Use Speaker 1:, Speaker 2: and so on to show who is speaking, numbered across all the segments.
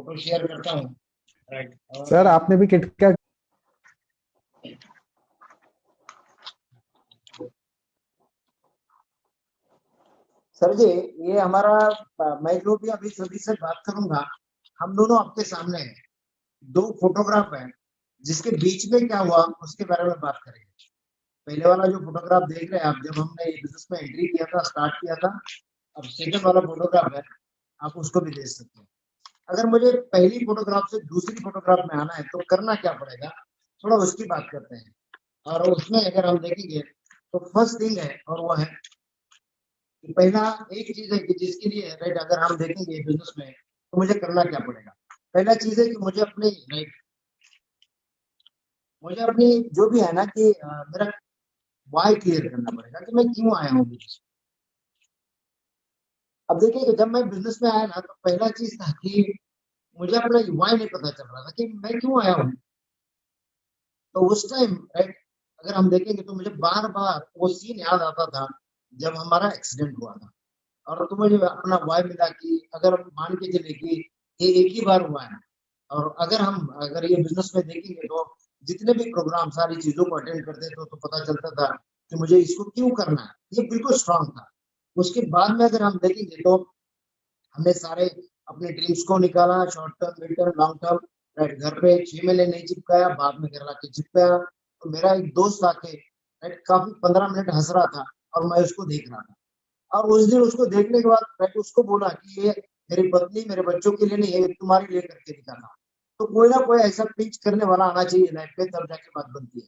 Speaker 1: Photo share करता हूँ। Right.
Speaker 2: Sir आपने भी किट का
Speaker 1: सर जी, ये हमारा मैं जो भी अभी सभी से बात करूंगा, हम दोनों आपके सामने हैं। दो फोटोग्राफ है, जिसके बीच में क्या हुआ उसके बारे में बात करेंगे। पहले वाला जो फोटोग्राफ देख रहे हैं आप, जब हमने बिजनेस में एंट्री किया था, स्टार्ट किया था। अब सेकंड वाला फोटोग्राफ है, आप उसको भी देख सकते हैं। अगर मुझे पहली फोटोग्राफ से दूसरी फोटोग्राफ में आना है तो करना क्या पड़ेगा, थोड़ा उसकी बात करते हैं। और उसमें अगर हम देखेंगे तो फर्स्ट थिंग है, और वो है कि पहला एक चीज है कि जिसके लिए राइट अगर हम देखेंगे बिजनेस में तो मुझे करना क्या पड़ेगा। पहला चीज है कि मुझे अपनी जो भी है ना कि मेरा वाई क्लियर करना पड़ेगा कि मैं क्यों आया हूँ बिजनेस। अब देखिए कि जब मैं बिजनेस में आया ना तो पहला चीज था कि मुझे अपना वाई नहीं पता चल रहा था कि मैं क्यों आया हूँ। तो उस टाइम राइट अगर हम देखेंगे तो मुझे बार बार वो सीन याद आता था जब हमारा एक्सीडेंट हुआ था। और तो मुझे अपना वाई मिला कि अगर मान के चले कि ये एक ही बार हुआ है, और अगर ये बिजनेस में देखेंगे तो जितने भी प्रोग्राम सारी चीजों को अटेंड करते थे तो पता चलता था कि मुझे इसको क्यों करना है, ये बिल्कुल स्ट्रांग था। उसके बाद में अगर हम देखेंगे तो हमने सारे अपने ड्रीम्स को निकाला, short term, mid term, long term. Right, घर पे 6 महीने नहीं चिपकाया, बाद में घर आके चिपकाया। तो मेरा एक दोस्त आके राइट काफी 15 मिनट हंस रहा था और मैं उसको देख रहा था। और उस दिन उसको देखने के बाद राइट उसको बोला कि ये मेरी पत्नी मेरे बच्चों के लिए नहीं है, ये तुम्हारे लिए करके दिखाना। तो कोई ना कोई ऐसा पिच करने वाला आना चाहिए लाइफ पे, तब जाके बात बनती है।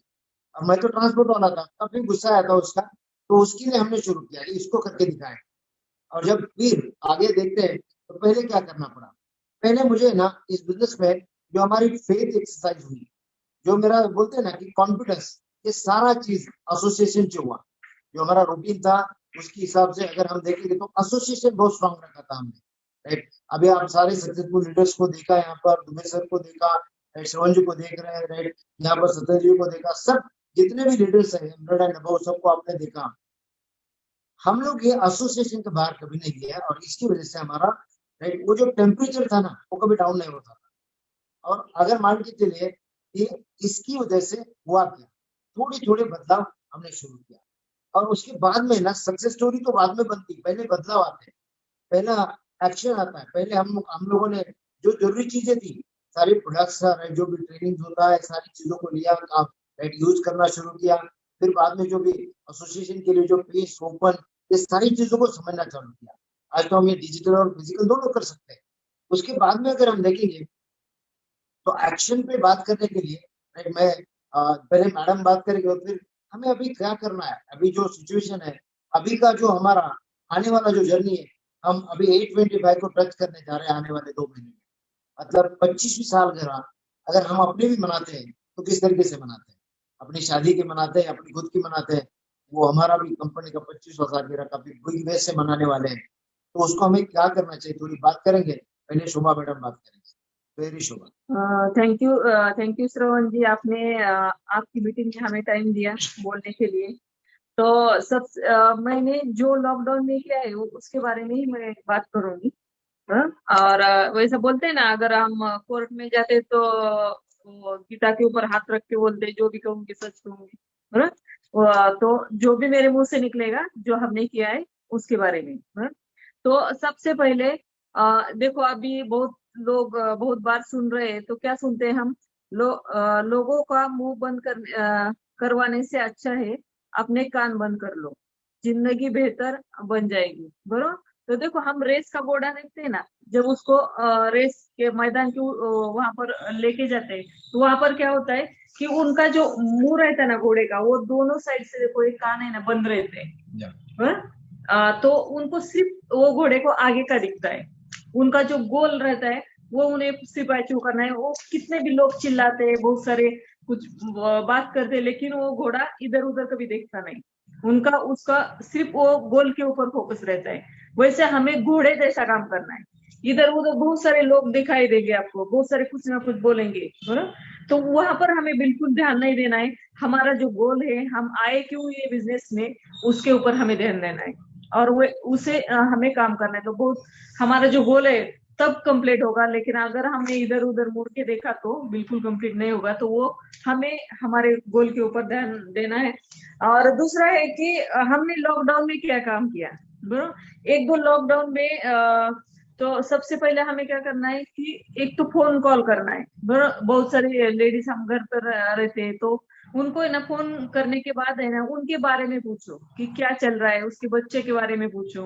Speaker 1: और मैं तो ट्रांसपोर्ट वाला था, काफी गुस्सा आया था उसका। तो उसके लिए हमने शुरू किया कि इसको करके दिखाएं। और जब फिर आगे देखते हैं तो पहले क्या करना पड़ा। पहले मुझे ना इस बिजनेस में जो हमारी फेथ एक्सरसाइज हुई, जो मेरा बोलते हैं ना कि कॉन्फिडेंस, ये सारा चीज एसोसिएशन से हुआ। जो हमारा रूटीन था उसके हिसाब से अगर हम देखेंगे तो एसोसिएशन बहुत स्ट्रांग रखा था हमने। राइट, अभी आप सारे सक्सेसफुल लीडर्स को देखा, यहाँ पर दुबे सर को देखा, राइट, श्रवण जी को देख रहे हैं, राइट, यहाँ पर सत्य जी को देखा, सब जितने भी लीडर्स हैं 100 सबको आपने देखा। हम लोग ये एसोसिएशन के बाहर कभी नहीं गया, और इसकी वजह से हमारा राइट वो जो टेम्परेचर था ना वो कभी डाउन नहीं होता था। और अगर मान के चलिए कि इसकी वजह से हुआ क्या, थोड़ी थोड़ी बदलाव हमने शुरू किया। और उसके बाद में ना सक्सेस स्टोरी तो बाद में बनती, पहले बदलाव आते हैं, पहला एक्शन आता है। पहले हम लोगों ने जो जरूरी चीजें थी, सारी प्रोडक्ट्स जो भी ट्रेनिंग होता है, सारी चीजों को लिया, आप राइट यूज करना शुरू किया। फिर बाद में जो भी एसोसिएशन के लिए जो पेज ओपन, ये सारी चीजों को समझना चालू किया। आज तो हम ये डिजिटल और फिजिकल दोनों कर सकते हैं। उसके बाद में अगर हम देखेंगे तो एक्शन पे बात करने के लिए राइट मैं पहले मैडम बात करेंगे और फिर हमें अभी क्या करना है। अभी जो सिचुएशन है, अभी का जो हमारा आने वाला जो जर्नी है, हम अभी 825 को टच करने जा रहे हैं आने वाले 2 महीने में। मतलब 25वीं साल अगर हम अपने भी मनाते हैं तो किस तरीके से मनाते हैं, अपनी शादी के मनाते हैं, अपनी खुद की मनाते हैं। वो हमारा भी कंपनी का 25वां सालगिरह काफी बिग बेस से मनाने वाले हैं। तो उसको हमें क्या करना चाहिए, थोड़ी बात करेंगे। पहले शोभा मैडम बात करेंगे। Very Shobha.
Speaker 3: थैंक यू श्रवण जी, आपने आपकी मीटिंग में हमें टाइम दिया बोलने के लिए। तो मैंने जो लॉकडाउन में किया है उसके बारे में ही मैं बात करूंगी। हाँ? और वैसा बोलते हैं ना, अगर हम कोर्ट में जाते तो वो गीता के ऊपर हाथ रख के बोलते जो भी कहूंगी सच कहूंगी। हाँ? तो जो भी मेरे मुंह से निकलेगा जो हमने किया है उसके बारे में। हाँ? तो सबसे पहले देखो, अभी बहुत लोग बहुत बार सुन रहे हैं, तो क्या सुनते हैं हम लोगों का मुंह बंद करवाने से अच्छा है अपने कान बंद कर लो, जिंदगी बेहतर बन जाएगी। बरोबर। तो देखो, हम रेस का घोड़ा देखते हैं ना, जब उसको रेस के मैदान के वहां पर लेके जाते हैं, तो वहां पर क्या होता है कि उनका जो मुंह रहता है ना घोड़े का, वो दोनों साइड से देखो एक कान है ना बंद रहते हैं। तो उनको सिर्फ वो घोड़े को आगे का दिखता है, उनका जो गोल रहता है वो उन्हें सिर्फ अचीव करना है। वो कितने भी लोग चिल्लाते हैं, बहुत सारे कुछ बात करते हैं, लेकिन वो घोड़ा इधर उधर कभी देखता नहीं। उनका उसका सिर्फ वो गोल के ऊपर फोकस रहता है। वैसे हमें घोड़े जैसा काम करना है। इधर उधर बहुत सारे लोग दिखाई देंगे आपको, बहुत सारे कुछ ना कुछ बोलेंगे, है ना? तो वहां पर हमें बिल्कुल ध्यान नहीं देना है। हमारा जो गोल है, हम आए क्यों ये बिजनेस में, उसके ऊपर हमें ध्यान देना है और वो उसे हमें काम करना है। तो बहुत हमारा जो गोल है तब कंप्लीट होगा, लेकिन अगर हमने इधर उधर मुड़ के देखा तो बिल्कुल कंप्लीट नहीं होगा। तो वो हमें हमारे गोल के ऊपर ध्यान देना है। और दूसरा है कि हमने लॉकडाउन में क्या काम किया, बरो? एक दो लॉकडाउन में तो सबसे पहले हमें क्या करना है कि एक तो फोन कॉल करना है, बरो? बहुत सारी लेडीज हम घर पर रहते हैं, तो उनको है ना फोन करने के बाद है ना उनके बारे में पूछो कि क्या चल रहा है, उसके बच्चे के बारे में पूछो,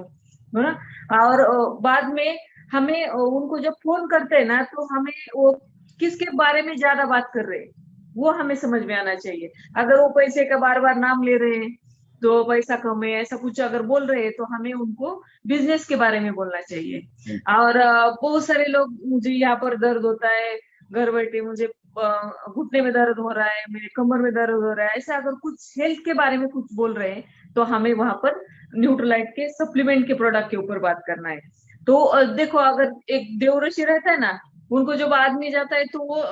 Speaker 3: है ना। और बाद में हमें उनको जब फोन करते हैं ना, तो हमें वो किसके बारे में ज्यादा बात कर रहे हैं वो हमें समझ में आना चाहिए। अगर वो पैसे का बार बार नाम ले रहे हैं तो पैसा कम है ऐसा कुछ अगर बोल रहे हैं, तो हमें उनको बिजनेस के बारे में बोलना चाहिए। और बहुत सारे लोग, मुझे यहाँ पर दर्द होता है घर बैठे, मुझे घुटने में दर्द हो रहा है, मेरे कमर में दर्द हो रहा है, ऐसा अगर कुछ हेल्थ के बारे में कुछ बोल रहे हैं, तो हमें वहां पर न्यूट्रोलाइट के सप्लीमेंट के प्रोडक्ट के ऊपर बात करना है। तो देखो, अगर एक देवऋषि रहता है ना, उनको जब आदमी जाता है तो वो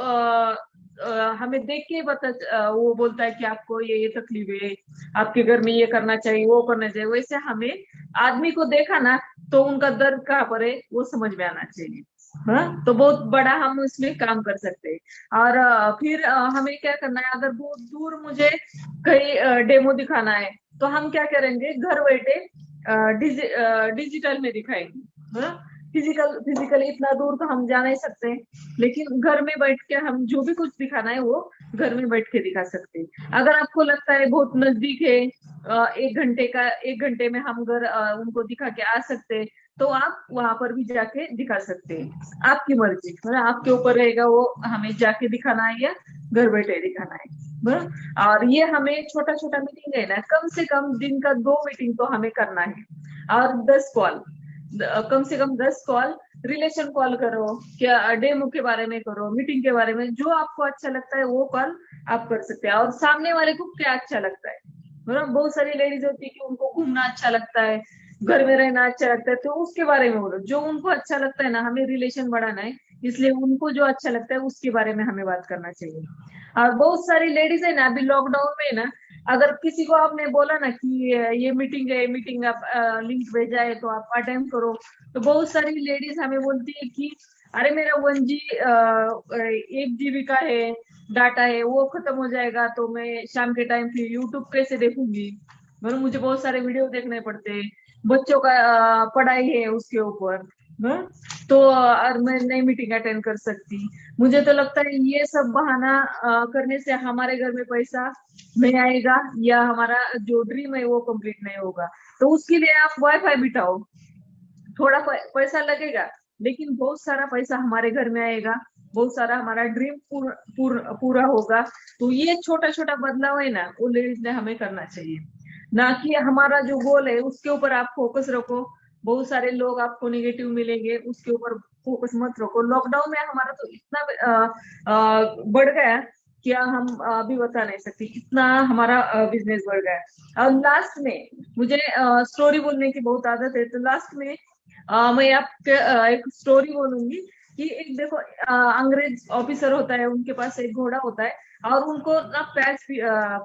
Speaker 3: हमें देख के वो बोलता है कि आपको ये तकलीफ है, आपके घर में ये करना चाहिए वो करना चाहिए। वैसे हमें आदमी को देखा ना, तो उनका दर्द कहाँ पर है वो समझ में आना चाहिए। हाँ, तो बहुत बड़ा हम उसमें काम कर सकते हैं। और फिर हमें क्या करना है, अगर बहुत दूर मुझे कहीं डेमो दिखाना है, तो हम क्या करेंगे, घर बैठे डिजिटल में दिखाएंगे, हाँ। फिजिकली इतना दूर तो हम जा नहीं सकते, लेकिन घर में बैठ के हम जो भी कुछ दिखाना है वो घर में बैठ के दिखा सकते हैं। अगर आपको लगता है बहुत नजदीक है, 1 घंटे में हम घर उनको दिखा के आ सकते हैं, तो आप वहां पर भी जाके दिखा सकते हैं। आपकी मर्जी, मतलब आपके ऊपर रहेगा वो हमें जाके दिखाना है या घर बैठे दिखाना है, बराबर। और ये हमें छोटा छोटा मीटिंग है ना, कम से कम दिन का 2 मीटिंग तो हमें करना है। और 10 कॉल, कम से कम 10 कॉल, रिलेशन कॉल करो, क्या डेमो के बारे में करो, मीटिंग के बारे में, जो आपको अच्छा लगता है वो कॉल आप कर सकते हैं। और सामने वाले को क्या अच्छा लगता है, मतलब बहुत सारी लेडीज होती है कि उनको घूमना अच्छा लगता है, घर में रहना अच्छा लगता है, तो उसके बारे में बोलो जो उनको अच्छा लगता है ना। हमें रिलेशन बढ़ाना है, इसलिए उनको जो अच्छा लगता है उसके बारे में हमें बात करना चाहिए। और बहुत सारी लेडीज है ना, अभी लॉकडाउन में ना, अगर किसी को आपने बोला ना कि ये मीटिंग है, मीटिंग आप लिंक भेजा है तो आप अटेंड करो, तो बहुत सारी लेडीज हमें बोलती है कि अरे मेरा 1 GB का है डाटा है, वो खत्म हो जाएगा तो मैं शाम के टाइम फिर यूट्यूब कैसे देखूंगी, मतलब मुझे बहुत सारे वीडियो देखने पड़ते हैं, बच्चों का पढ़ाई है उसके ऊपर, हाँ? तो और मैं नई मीटिंग अटेंड कर सकती। मुझे तो लगता है ये सब बहाना करने से हमारे घर में पैसा नहीं आएगा, या हमारा जो ड्रीम है वो कंप्लीट नहीं होगा। तो उसके लिए आप वाईफाई बिठाओ, थोड़ा पैसा लगेगा, लेकिन बहुत सारा पैसा हमारे घर में आएगा, बहुत सारा हमारा ड्रीम पूरा होगा। तो ये छोटा छोटा बदलाव है ना, वो लेडीज ने हमें करना चाहिए, ना कि हमारा जो गोल है उसके ऊपर आप फोकस रखो। बहुत सारे लोग आपको निगेटिव मिलेंगे, उसके ऊपर फोकस मत रखो। लॉकडाउन में हमारा तो इतना बढ़ गया, क्या हम अभी बता नहीं सकते, इतना हमारा बिजनेस बढ़ गया। और लास्ट में मुझे स्टोरी बोलने की बहुत आदत है, तो लास्ट में मैं आपके एक स्टोरी बोलूंगी कि एक देखो, अंग्रेज ऑफिसर होता है, उनके पास एक घोड़ा होता है, और उनको ना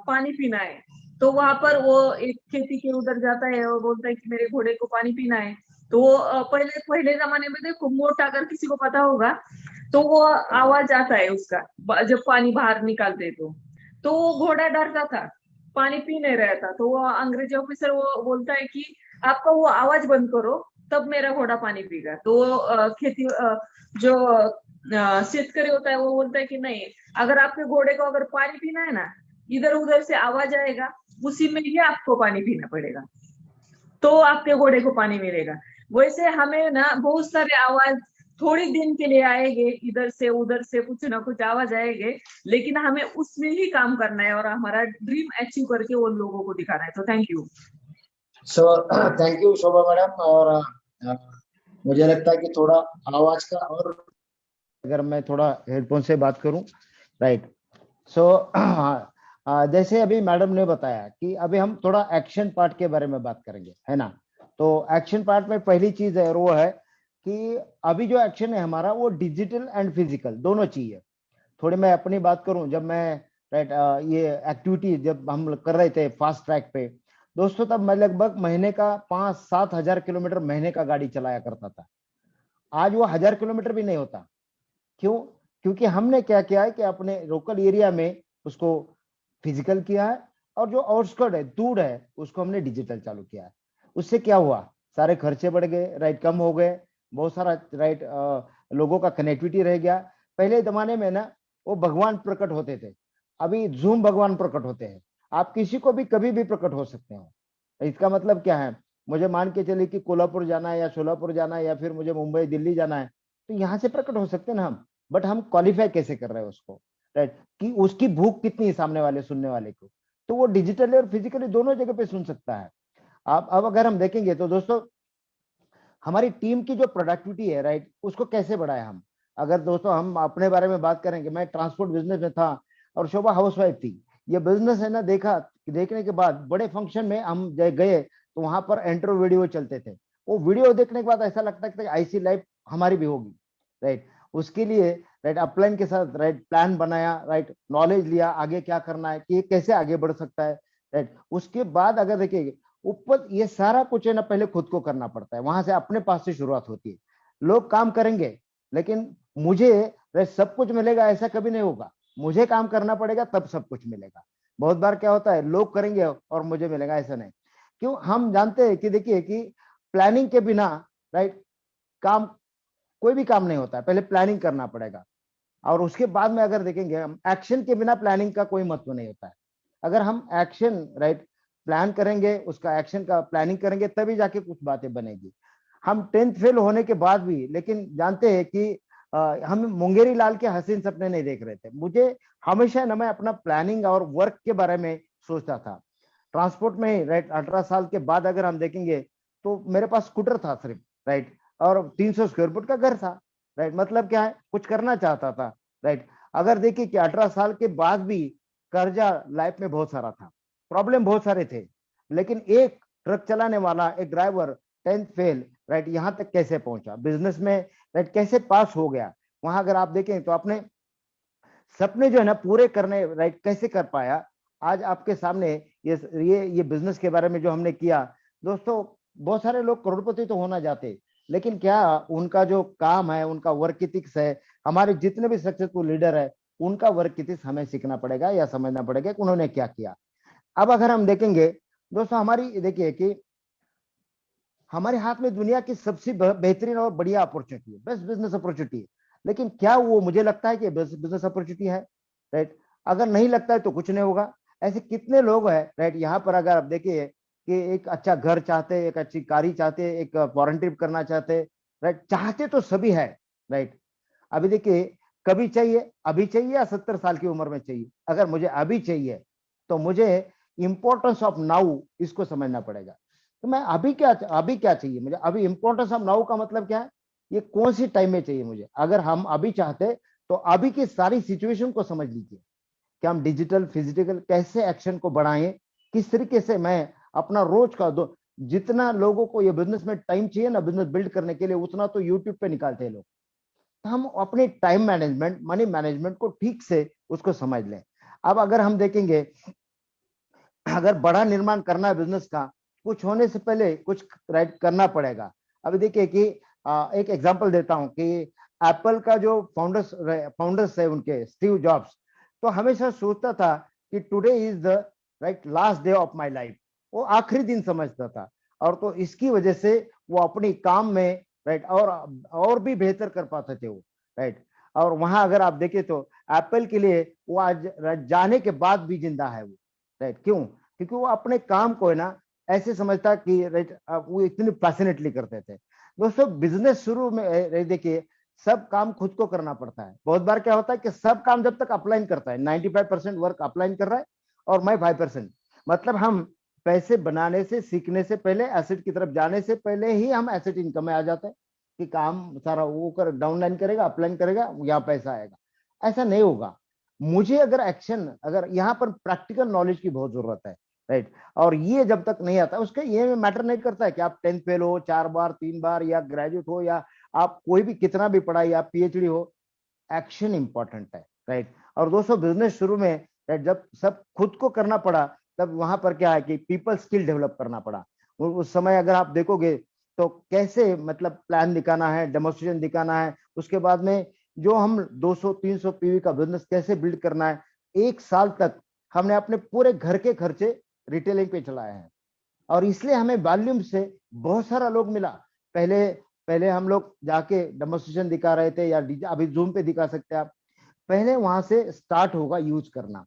Speaker 3: पानी पीना है। तो वहां पर वो एक खेती के उधर जाता है और बोलता है कि मेरे घोड़े को पानी पीना है। तो वो पहले पहले जमाने में देखो, मोट अगर किसी को पता होगा तो वो आवाज आता है उसका, जब पानी बाहर निकालते हैं तो वो घोड़ा डरता था, पानी पी नहीं रहा था। तो वो अंग्रेजी ऑफिसर वो बोलता है कि आपका वो आवाज बंद करो, तब मेरा घोड़ा पानी पीगा। तो जो शेतकरी होता है वो बोलता है कि नहीं, अगर आपके घोड़े को अगर पानी पीना है ना, इधर उधर से आवाज आएगा, उसी में ही आपको पानी पीना पड़ेगा, तो आपके घोड़े को पानी मिलेगा। वैसे हमें ना बहुत सारे आवाज थोड़ी दिन के लिए आएंगे, इधर से उधर से कुछ ना कुछ आवाज आएंगे, लेकिन हमें उसमें ही काम करना है और हमारा ड्रीम अचीव करके वो लोगों को दिखाना है। तो thank you.
Speaker 1: So thank you Shobha madam. और मुझे लगता है कि थोड़ा आवाज का, और अगर मैं थोड़ा हेडफोन से बात करूं, राइट। सो जैसे अभी मैडम ने बताया कि अभी हम थोड़ा एक्शन पार्ट के बारे में बात करेंगे, है ना। तो एक्शन पार्ट में पहली चीज है वो है कि अभी जो एक्शन है हमारा वो डिजिटल एंड फिजिकल दोनों चीज है। थोड़ी मैं अपनी बात करूं, जब मैं राइट ये एक्टिविटी जब हम कर रहे थे फास्ट ट्रैक पे दोस्तों, तब मैं लगभग महीने का 5-7 हजार किलोमीटर महीने का गाड़ी चलाया करता था। आज वो 1000 किलोमीटर भी नहीं होता। क्यों? क्योंकि हमने क्या किया है कि अपने लोकल एरिया में उसको फिजिकल किया है, और जो आउटस्कर्ट है, दूर है, उसको हमने डिजिटल चालू किया है। उससे क्या हुआ, सारे खर्चे बढ़ गए, राइट, कम हो गए, बहुत सारा, राइट, लोगों का कनेक्टिविटी रह गया। पहले जमाने में ना वो भगवान प्रकट होते थे, अभी जूम भगवान प्रकट होते हैं। आप किसी को भी कभी भी प्रकट हो सकते हो। इसका मतलब क्या है, मुझे मान के चलिए कि कोल्हापुर जाना है या सोलापुर जाना है या फिर मुझे मुंबई दिल्ली जाना है, तो यहाँ से प्रकट हो सकते हैं ना हम। बट हम क्वालिफाई कैसे कर रहे हैं उसको, राइट, कि उसकी भूख कितनी है सामने वाले सुनने वाले को, तो वो डिजिटली और फिजिकली दोनों जगह पे सुन सकता है। आप अब अगर हम देखेंगे तो दोस्तों, हमारी टीम की जो प्रोडक्टिविटी है, राइट, उसको कैसे बढ़ाए हम। अगर दोस्तों हम अपने बारे में बात करेंगे, मैं ट्रांसपोर्ट बिजनेस में था और शोभा हाउसवाइफ थी। ये बिजनेस है ना, देखने के बाद बड़े फंक्शन में हम गए तो वहां पर एंट्रो वीडियो चलते थे। वो वीडियो देखने के बाद ऐसा लगता है कि ऐसी लाइफ हमारी भी होगी, राइट। उसके लिए, राइट, अपलाइन के साथ, राइट, प्लान बनाया, राइट, नॉलेज लिया आगे क्या करना है, कि ये कैसे आगे बढ़ सकता है, राइट। उसके बाद अगर देखिए, ऊपर ये सारा कुछ है ना, पहले खुद को करना पड़ता है, वहां से अपने पास से शुरुआत होती है। लोग काम करेंगे, लेकिन मुझे सब कुछ मिलेगा ऐसा कभी नहीं होगा। मुझे काम करना पड़ेगा तब सब कुछ मिलेगा। बहुत बार क्या होता है, लोग करेंगे और मुझे मिलेगा, ऐसा नहीं। क्यों? हम जानते हैं कि देखिए कि प्लानिंग के बिना, राइट, काम, कोई भी काम नहीं होता है, पहले प्लानिंग करना पड़ेगा। और उसके बाद में अगर देखेंगे हम, एक्शन के बिना प्लानिंग का कोई महत्व नहीं होता है। अगर हम एक्शन, राइट, प्लान करेंगे, उसका एक्शन का प्लानिंग करेंगे, तभी जाके कुछ बातें बनेगी। हम 10th फेल होने के बाद भी लेकिन जानते हैं कि हम मुंगेरी लाल के हसीन सपने नहीं देख रहे थे। मुझे हमेशा ना, मैं अपना प्लानिंग और वर्क के बारे में सोचता था। ट्रांसपोर्ट में, राइट, 18 साल के बाद अगर हम देखेंगे तो मेरे पास स्कूटर था सिर्फ, राइट, और 300 स्क्वायर फुट का घर था, राइट। मतलब क्या है, कुछ करना चाहता था, राइट। अगर देखिए कि 18 साल के बाद भी कर्जा लाइफ में बहुत सारा था, प्रॉब्लम बहुत सारे थे, लेकिन एक ट्रक चलाने वाला एक ड्राइवर 10th फेल, राइट, यहां तक कैसे पहुंचा बिजनेस में, राइट, कैसे पास हो गया। वहां अगर आप देखें तो अपने सपने जो है ना पूरे करने, राइट, कैसे कर पाया। आज आपके सामने ये बिजनेस के बारे में जो हमने किया, दोस्तों, बहुत सारे लोग करोड़पति तो होना चाहते, लेकिन क्या उनका जो काम है, उनका वर्क इथिक्स है, हमारे जितने भी सक्सेसफुल लीडर है, उनका वर्क इथिक्स हमें सीखना पड़ेगा या समझना पड़ेगा कि उन्होंने क्या किया। अब अगर हम देखेंगे दोस्तों, हमारी देखिए कि हमारे हाथ में दुनिया की सबसे बेहतरीन और बढ़िया अपॉर्चुनिटी है, बेस्ट बिजनेस अपॉर्चुनिटी है। लेकिन क्या वो मुझे लगता है कि बेस्ट बिजनेस अपॉर्चुनिटी है, राइट? अगर नहीं लगता है तो कुछ नहीं होगा। ऐसे कितने लोग हैं, राइट, यहाँ पर अगर आप देखिए कि एक अच्छा घर चाहते, एक अच्छी कारी चाहते, एक फॉरेन ट्रिप करना चाहते, राइट, चाहते तो सभी है, राइट। अभी देखिए, कभी चाहिए, अभी चाहिए या 70 साल की उम्र में चाहिए। अगर मुझे अभी चाहिए तो मुझे इंपॉर्टेंस ऑफ नाउ इसको समझना पड़ेगा। तो मैं अभी क्या चाहिए मुझे, अभी इंपॉर्टेंस ऑफ नाउ का मतलब क्या है, ये कौन सी टाइम में चाहिए मुझे। अगर हम अभी चाहते तो अभी की सारी सिचुएशन को समझ लीजिए कि हम डिजिटल फिजिकल कैसे एक्शन को बढ़ाएं, किस तरीके से मैं अपना रोज का दो, जितना लोगों को ये बिजनेस में टाइम चाहिए ना बिजनेस बिल्ड करने के लिए, उतना तो यूट्यूब पे निकालते हैं लोग। तो हम अपने टाइम मैनेजमेंट, मनी मैनेजमेंट को ठीक से उसको समझ लें। अब अगर हम देखेंगे, अगर बड़ा निर्माण करना है बिजनेस का, कुछ होने से पहले कुछ राइट करना पड़ेगा। अभी देखिए कि एक एग्जांपल देता हूं कि एप्पल का जो फाउंडर्स है उनके, स्टीव जॉब्स, तो हमेशा सोचता था कि today is the right last day of my life. वो आखिरी दिन समझता था, और तो इसकी वजह से वो अपनी काम में, राइट, और भी बेहतर कर पाते थे वो, राइट। और वहां अगर आप देखें तो एप्पल के लिए वो आज जाने के बाद भी जिंदा है वो, राइट। क्यों? क्योंकि वो अपने काम को है ना ऐसे समझता कि राइट, वो इतनी पैशनेटली करते थे। दोस्तों, बिजनेस शुरू में देखिए, सब काम खुद को करना पड़ता है। बहुत बार क्या होता है कि सब काम जब तक अपलाइन करता है, 95% वर्क अपलाइन कर रहा है और मैं 5%, मतलब हम पैसे बनाने से, सीखने से पहले, एसेट की तरफ जाने से पहले ही हम एसेट इनकम में आ जाते हैं कि काम सारा वो कर डाउनलाइन करेगा, अपलाइन करेगा, यहाँ पैसा आएगा। ऐसा नहीं होगा। मुझे अगर एक्शन, अगर यहाँ पर प्रैक्टिकल नॉलेज की बहुत जरूरत है, राइट। और ये जब तक नहीं आता, उसके ये मैटर नहीं करता है कि आप 10th फेल हो 4 बार 3 बार, या ग्रेजुएट हो, या आप कोई भी कितना भी पढ़ाई या पीएचडी हो, एक्शन इंपॉर्टेंट है, राइट। और दोस्तों, बिजनेस शुरू में, राइट, जब सब खुद को करना पड़ा, तब वहां पर क्या है कि पीपल स्किल डेवलप करना पड़ा। उस समय अगर आप देखोगे
Speaker 2: तो कैसे मतलब प्लान दिखाना है, डेमोन्स्ट्रेशन दिखाना है, उसके बाद में जो हम 200-300 पीवी का बिजनेस कैसे बिल्ड करना है। 1 साल तक हमने अपने पूरे घर के खर्चे रिटेलिंग पे चलाए हैं, और इसलिए हमें वॉल्यूम से बहुत सारा लोग मिला। पहले पहले हम लोग जाके डेमोन्स्ट्रेशन दिखा रहे थे, या अभी जूम पे दिखा सकते हैं आप। पहले वहां से स्टार्ट होगा यूज करना,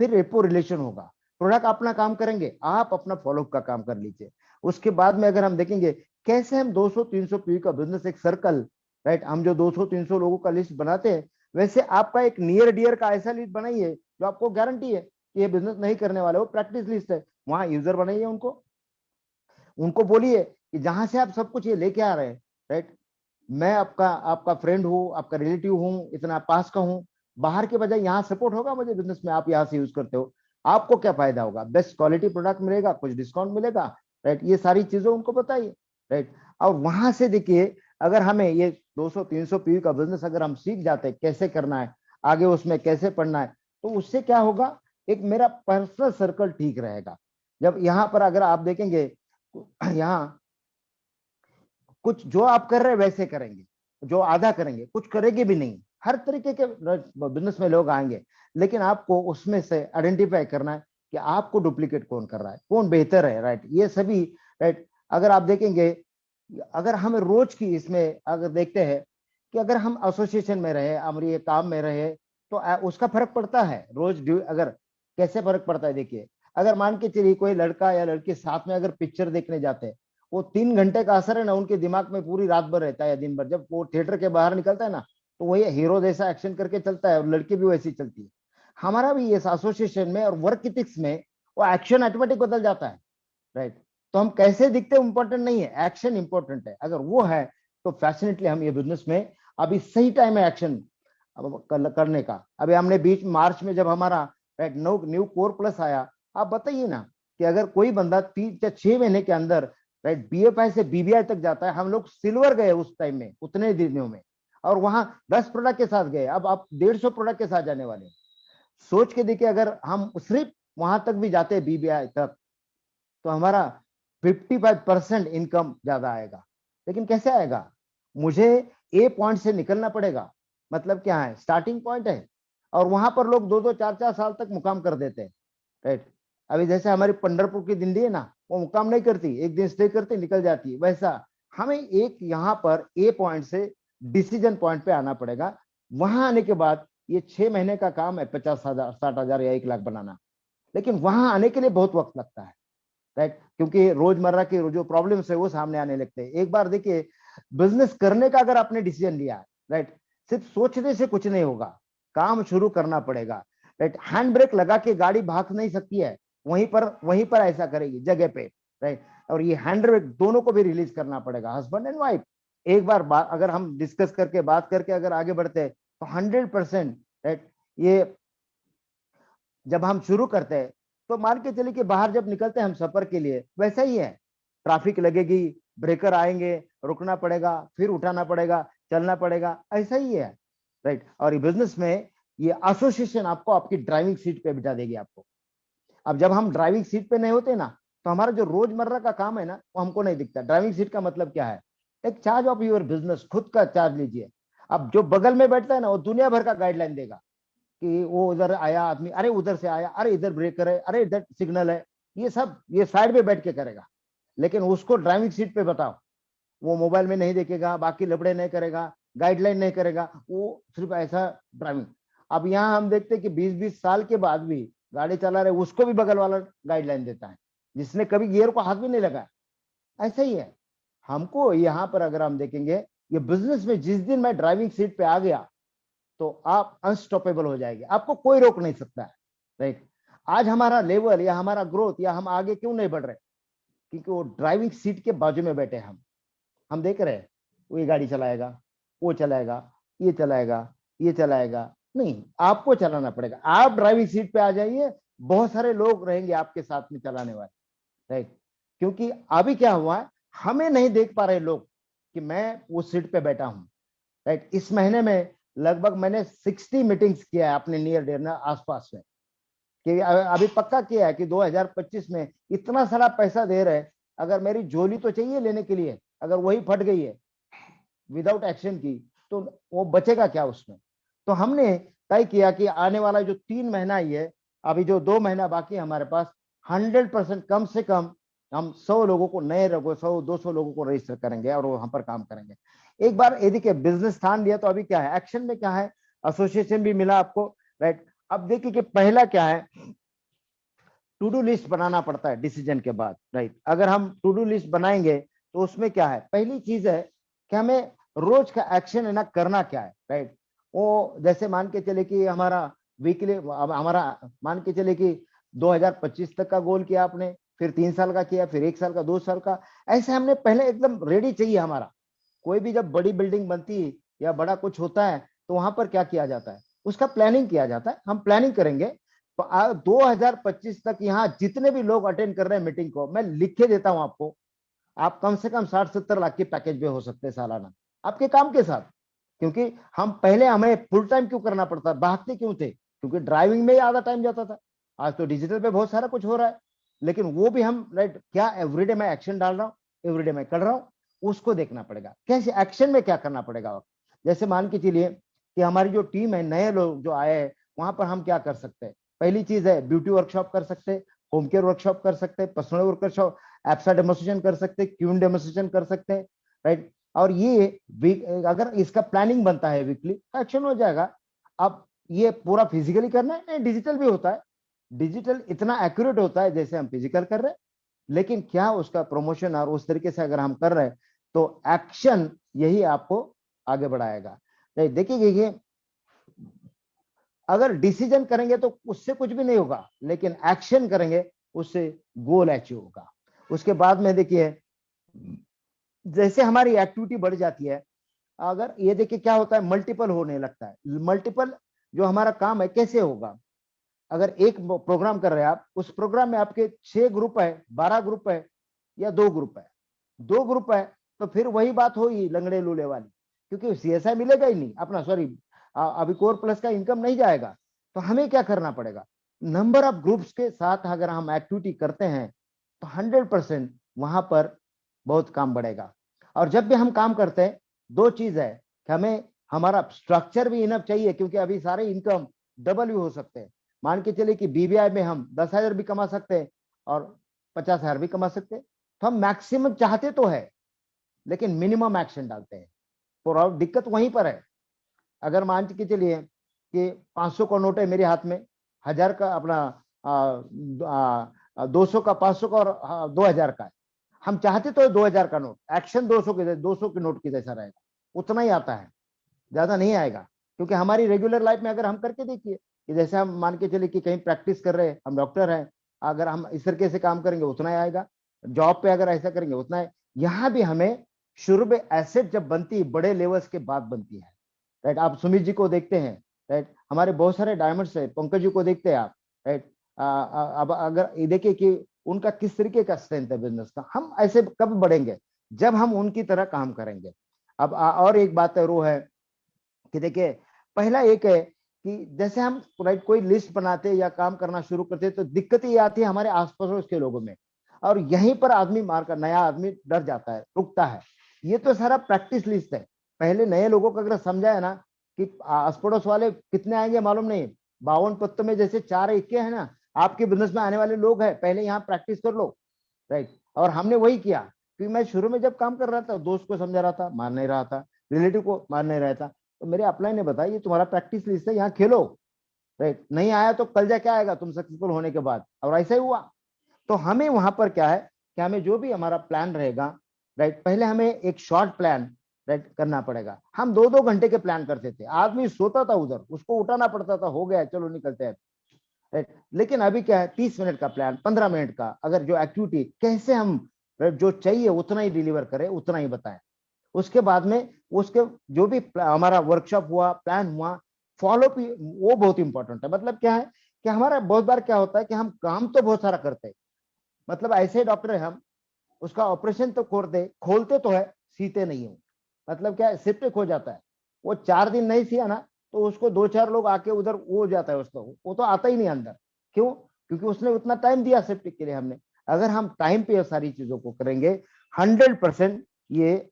Speaker 2: फिर रेपो रिलेशन होगा। प्रोडक्ट अपना काम करेंगे, आप अपना फॉलोअप का काम कर लीजिए। उसके बाद में अगर हम देखेंगे कैसे हम 200-300 पीवी का बिजनेस, एक सर्कल, राइट, हम जो 200-300 लोगों का लिस्ट बनाते हैं, वैसे आपका एक नियर डियर का ऐसा लिस्ट बनाइए जो आपको गारंटी है कि ये बिजनेस नहीं करने वाले, वो प्रैक्टिस लिस्ट है। वहां यूजर बनाइए, उनको उनको बोलिए कि जहां से आप सब कुछ ये लेके आ रहे हैं, राइट, मैं आपका आपका फ्रेंड हूँ, आपका रिलेटिव हूँ, इतना पास का हूँ, बाहर के बजाय यहाँ सपोर्ट होगा मुझे बिजनेस में, आप यहाँ से यूज करते हो, आपको क्या फायदा होगा, बेस्ट क्वालिटी प्रोडक्ट मिलेगा, कुछ डिस्काउंट मिलेगा, राइट, ये सारी चीजें उनको बताइए, राइट। और वहां से देखिए, अगर हमें ये 200-300 पीवी का बिजनेस अगर हम सीख जाते हैं कैसे करना है, आगे उसमें कैसे पढ़ना है, तो उससे क्या होगा, एक मेरा पर्सनल सर्कल ठीक रहेगा। जब यहाँ पर अगर आप देखेंगे, यहाँ कुछ जो आप कर रहे हैं वैसे करेंगे, जो आधा करेंगे, कुछ करेंगे भी नहीं, हर तरीके के बिजनेस में लोग आएंगे, लेकिन आपको उसमें से आइडेंटिफाई करना है कि आपको डुप्लीकेट कौन कर रहा है, कौन बेहतर है, राइट, ये सभी, राइट। अगर आप देखेंगे, अगर हम रोज की इसमें अगर देखते हैं कि अगर हम एसोसिएशन में रहे, हमारे काम में रहे, तो उसका फर्क पड़ता है रोज अगर कैसे फर्क पड़ता है, देखिए, अगर मान के चलिए कोई लड़का या लड़की साथ में अगर पिक्चर देखने जाते हैं, वो 3 घंटे का असर है ना उनके दिमाग में पूरी रात भर रहता है या दिन भर। जब वो थिएटर के बाहर निकलता है ना, तो वही हीरो जैसा एक्शन करके चलता है, और लड़की भी वैसी चलती है। हमारा भी ये एसोसिएशन में और वर्क इथिक्स में वो एक्शन ऑटोमेटिक बदल जाता है, राइट। तो हम कैसे दिखते हैं इंपॉर्टेंट नहीं है, एक्शन इंपॉर्टेंट है। अगर वो है तो फैसिनेटली हम ये बिजनेस में अभी सही टाइम है एक्शन करने का। अभी हमने बीच मार्च में जब हमारा राइट न्यू कोर प्लस आया, आप बताइए ना कि अगर कोई बंदा 3 या 6 महीने के अंदर राइट बीएफआई से बीबीआई तक जाता है, हम लोग सिल्वर गए उस टाइम में उतने दिनों में, और वहां 10 प्रोडक्ट के साथ गए, अब आप 150 प्रोडक्ट के साथ जाने वाले हैं। सोच के देखिए, अगर हम सिर्फ वहां तक भी जाते हैं बीबीआई तक, तो हमारा 55% इनकम ज्यादा आएगा। लेकिन कैसे आएगा, मुझे ए पॉइंट से निकलना पड़ेगा। मतलब क्या है, स्टार्टिंग पॉइंट है, और वहां पर लोग 2-2 4-4 साल तक मुकाम कर देते हैं, राइट। अभी जैसे हमारी पंढरपुर की दिंडी है ना, वो मुकाम नहीं करती, एक दिन स्टे करती निकल जाती है, वैसा हमें एक यहाँ पर ए पॉइंट से डिसीजन पॉइंट पे आना पड़ेगा। वहां आने के बाद ये 6 महीने का काम है 50,000 60,000 या 1 लाख बनाना, लेकिन वहां आने के लिए बहुत वक्त लगता है, राइट, क्योंकि रोजमर्रा के जो प्रॉब्लम्स है वो सामने आने लगते हैं। एक बार देखिए, बिजनेस करने का अगर आपने डिसीजन लिया है, राइट, सिर्फ सोचने से कुछ नहीं होगा, काम शुरू करना पड़ेगा, राइट। हैंड ब्रेक लगा के गाड़ी भाग नहीं सकती है, वहीं पर ऐसा करेगी जगह पे, राइट। और ये हैंड ब्रेक दोनों को भी रिलीज करना पड़ेगा, हस्बैंड एंड वाइफ। एक बार अगर हम डिस्कस करके बात करके अगर आगे बढ़ते हैं तो 100%, राइट, ये जब हम शुरू करते हैं तो मान के चलिए कि बाहर जब निकलते हैं हम सफर के लिए, वैसा ही है, ट्रैफिक लगेगी, ब्रेकर आएंगे, रुकना पड़ेगा, फिर उठाना पड़ेगा, चलना पड़ेगा, ऐसा ही है, राइट। और ये बिजनेस में ये एसोसिएशन आपको आपकी ड्राइविंग सीट पे बिठा देगी आपको। अब जब हम ड्राइविंग सीट पे नहीं होते ना, तो हमारा जो रोजमर्रा का काम है ना वो हमको नहीं दिखता। ड्राइविंग सीट का मतलब क्या है, एक चार्ज ऑफ योर बिजनेस, खुद का चार्ज लीजिए। अब जो बगल में बैठता है ना, वो दुनिया भर का गाइडलाइन देगा कि वो उधर आया आदमी, अरे उधर से आया, अरे इधर ब्रेकर है, अरे इधर सिग्नल है, ये सब ये साइड में बैठ के करेगा। लेकिन उसको ड्राइविंग सीट पे बताओ, वो मोबाइल में नहीं देखेगा, बाकी लफड़े नहीं करेगा, गाइडलाइन नहीं करेगा, वो सिर्फ ऐसा ड्राइविंग। अब यहाँ हम देखते हैं कि 20-20 साल के बाद भी गाड़ी चला रहे, उसको भी बगल वाला गाइडलाइन देता है, जिसने कभी गियर को हाथ भी नहीं लगाया। ऐसा ही है हमको यहाँ पर अगर हम देखेंगे, ये बिजनेस में जिस दिन मैं ड्राइविंग सीट पे आ गया तो आप अनस्टॉपेबल हो जाएंगे, आपको कोई रोक नहीं सकता है, राइट। आज हमारा लेवल या हमारा ग्रोथ या हम आगे क्यों नहीं बढ़ रहे, क्योंकि वो ड्राइविंग सीट के बाजू में बैठे हम देख रहे हैं, वो ये गाड़ी चलाएगा, वो चलाएगा, ये चलाएगा, ये चलाएगा, नहीं, आपको चलाना पड़ेगा। आप ड्राइविंग सीट पे आ जाइए, बहुत सारे लोग रहेंगे आपके साथ में चलाने वाले, राइट। क्योंकि अभी क्या हुआ है, हमें नहीं देख पा रहे लोग कि मैं उस सीट पे बैठा हूं, राइट। इस महीने में लगभग मैंने 60 मीटिंग्स किया है अपने नियर डियर आसपास में, कि अभी पक्का किया है कि 2025 में इतना सारा पैसा दे रहे, अगर मेरी झोली तो चाहिए लेने के लिए, अगर वही फट गई है विदाउट एक्शन की, तो वो बचेगा क्या उसमें। तो हमने तय किया कि आने वाला जो 3 महीना ही है, अभी जो 2 महीना बाकी है हमारे पास, 100% कम से कम हम 100 लोगों को, नए लोगों 100-200 लोगों को रजिस्टर करेंगे और वहां पर काम करेंगे। एक बार यदि के बिजनेस स्थान लिया, तो अभी क्या है, एक्शन में क्या है, एसोसिएशन भी मिला आपको, राइट। अब देखिए कि पहला क्या है, टू डू लिस्ट बनाना पड़ता है डिसीजन के बाद, राइट। अगर हम टू डू लिस्ट बनाएंगे तो उसमें क्या है, पहली चीज है कि हमें रोज का एक्शन है ना करना क्या है, राइट। वो जैसे मान के चले कि हमारा वीकली, हमारा मान के चले कि 2025 तक का गोल किया आपने, फिर 3 साल का किया, फिर 1 साल का, 2 साल का, ऐसे हमने पहले एकदम रेडी चाहिए हमारा। कोई भी जब बड़ी बिल्डिंग बनती है या बड़ा कुछ होता है, तो वहां पर क्या किया जाता है, उसका प्लानिंग किया जाता है। हम प्लानिंग करेंगे तो 2025 तक यहाँ जितने भी लोग अटेंड कर रहे हैं मीटिंग को, मैं लिख के देता हूं आपको, आप कम से कम 60-70 लाख के पैकेज में हो सकते हैं सालाना आपके काम के साथ। क्योंकि हम पहले, हमें फुल टाइम क्यों करना पड़ता, भागते क्यों थे, क्योंकि ड्राइविंग में ही आधा टाइम जाता था। आज तो डिजिटल पे बहुत सारा कुछ हो रहा है, लेकिन वो भी हम, राइट, क्या एवरीडे मैं एक्शन डाल रहा हूँ, एवरीडे मैं कर रहा हूँ, उसको देखना पड़ेगा। कैसे एक्शन में क्या करना पड़ेगा। जैसे मान के चलिए कि हमारी जो टीम है, नए लोग जो आए हैं, वहां पर हम क्या कर सकते हैं। पहली चीज है ब्यूटी वर्कशॉप कर सकते हैं, होम केयर वर्कशॉप कर सकते हैं, पर्सनल वर्कशॉप, एप्सा डेमोस्ट्रेशन कर सकते हैं, क्यून डेमोस्ट्रेशन कर सकते हैं, राइट। और ये अगर इसका प्लानिंग बनता है वीकली, एक्शन हो जाएगा। अब ये पूरा फिजिकली करना है, नहीं डिजिटल भी होता है। डिजिटल इतना एक्यूरेट होता है जैसे हम फिजिकल कर रहे हैं, लेकिन क्या उसका प्रमोशन और उस तरीके से अगर हम कर रहे हैं, तो एक्शन यही आपको आगे बढ़ाएगा। देखिए अगर डिसीजन करेंगे तो उससे कुछ भी नहीं होगा, लेकिन एक्शन करेंगे उससे गोल अचीव होगा। उसके बाद में देखिए, जैसे हमारी एक्टिविटी बढ़ जाती है, अगर ये देखिए क्या होता है, मल्टीपल होने लगता है। मल्टीपल जो हमारा काम है कैसे होगा, अगर एक प्रोग्राम कर रहे हैं आप, उस प्रोग्राम में आपके 6 ग्रुप है, 12 ग्रुप है, या 2 ग्रुप है, 2 ग्रुप है, तो फिर वही बात होगी लंगड़े लूले वाली, क्योंकि सीएसआई मिलेगा ही नहीं अपना, सॉरी अभी कोर प्लस का इनकम नहीं जाएगा। तो हमें क्या करना पड़ेगा, नंबर ऑफ ग्रुप्स के साथ अगर हम एक्टिविटी करते हैं, तो 100% वहां पर बहुत काम बढ़ेगा। और जब भी हम काम करते हैं, 2 चीज है कि हमें हमारा स्ट्रक्चर भी इनफ चाहिए, क्योंकि अभी सारे इनकम डबल भी हो सकते हैं। मान के चले कि बीबीआई में हम 10,000 भी कमा सकते हैं और 50,000 भी कमा सकते हैं। तो हम मैक्सिमम चाहते तो है, लेकिन मिनिमम एक्शन डालते हैं। तो दिक्कत वहीं पर है। अगर मान के चलिए कि 500 का नोट है मेरे हाथ में, 1000 का अपना 200 का, 500 का और 2000 का है। हम चाहते तो 2000 का नोट, एक्शन 200 के नोट की जैसा रहेगा, उतना ही आता है, ज्यादा नहीं आएगा। क्योंकि हमारी रेगुलर लाइफ में अगर हम करके देखिए कि जैसे हम मान के चले कि कहीं प्रैक्टिस कर रहे हैं, हम डॉक्टर हैं, अगर हम इस तरीके से काम करेंगे उतना ही आएगा। जॉब पे अगर ऐसा करेंगे उतना है। यहाँ भी हमें शुरू में एसेट जब बनती है, बड़े लेवल्स के बाद बनती है, राइट। आप सुमित जी को देखते हैं, राइट, हमारे बहुत सारे डायमंड्स है, पंकज जी को देखते हैं आप, राइट। अब अगर ये देखिए कि उनका किस तरीके का स्ट्रेंथ है बिजनेस का। हम ऐसे कब बढ़ेंगे, जब हम उनकी तरह काम करेंगे। अब और एक बात है वो है कि देखिए, पहला एक है कि जैसे हम, राइट, कोई लिस्ट बनाते या काम करना शुरू करते, तो दिक्कत ये आती है हमारे आस पड़ोस के लोगों में, और यहीं पर आदमी मारकर, नया आदमी डर जाता है, रुकता है। ये तो सारा प्रैक्टिस लिस्ट है। पहले नए लोगों को अगर समझाया ना कि आस पड़ोस वाले कितने आएंगे मालूम नहीं, 52 पत्तों में जैसे 4 इक्के है ना, आपके बिजनेस में आने वाले लोग हैं, पहले यहाँ प्रैक्टिस कर लो, राइट। और हमने वही किया, क्योंकि मैं शुरू में जब काम कर रहा था, दोस्त को समझा रहा था, मान नहीं रहा था, रिलेटिव को मान नहीं रहा था, तो मेरे अपलाइन ने बताया ये तुम्हारा प्रैक्टिस लिस्ट है, यहाँ खेलो, राइट। नहीं आया तो कल जाके आएगा तुम सक्सेसफुल होने के बाद, और ऐसा ही हुआ। तो हमें वहां पर क्या है कि हमें जो भी हमारा प्लान रहेगा, राइट, पहले हमें एक शॉर्ट प्लान, राइट, करना पड़ेगा। हम 2-2 घंटे के प्लान करते थे, आदमी सोता था उधर, उसको उठाना पड़ता था, हो गया चलो निकलते हैं, राइट। लेकिन अभी क्या है, 30 मिनट का प्लान, 15 मिनट का, अगर जो एक्टिविटी कैसे हम जो चाहिए उतना ही डिलीवर करें, उतना ही बताएं। उसके बाद में उसके जो भी हमारा वर्कशॉप हुआ, प्लान हुआ, फॉलो भी वो बहुत इंपॉर्टेंट है। मतलब क्या है कि हमारा बहुत बार क्या होता है कि हम काम तो बहुत सारा करते हैं, मतलब ऐसे डॉक्टर है हम, उसका ऑपरेशन तो खोलते तो है, सीते नहीं हो। मतलब क्या है, सिर्फ खो जाता है, वो 4 दिन नहीं सिया ना, तो उसको 2-4 लोग आके उधर वो हो जाता है, उसको वो तो आता ही नहीं अंदर। क्यों? क्योंकि उसने उतना टाइम दिया सेफ्टी के लिए हमने। अगर हम टाइम पे सारी चीजों को करेंगे, 100% ये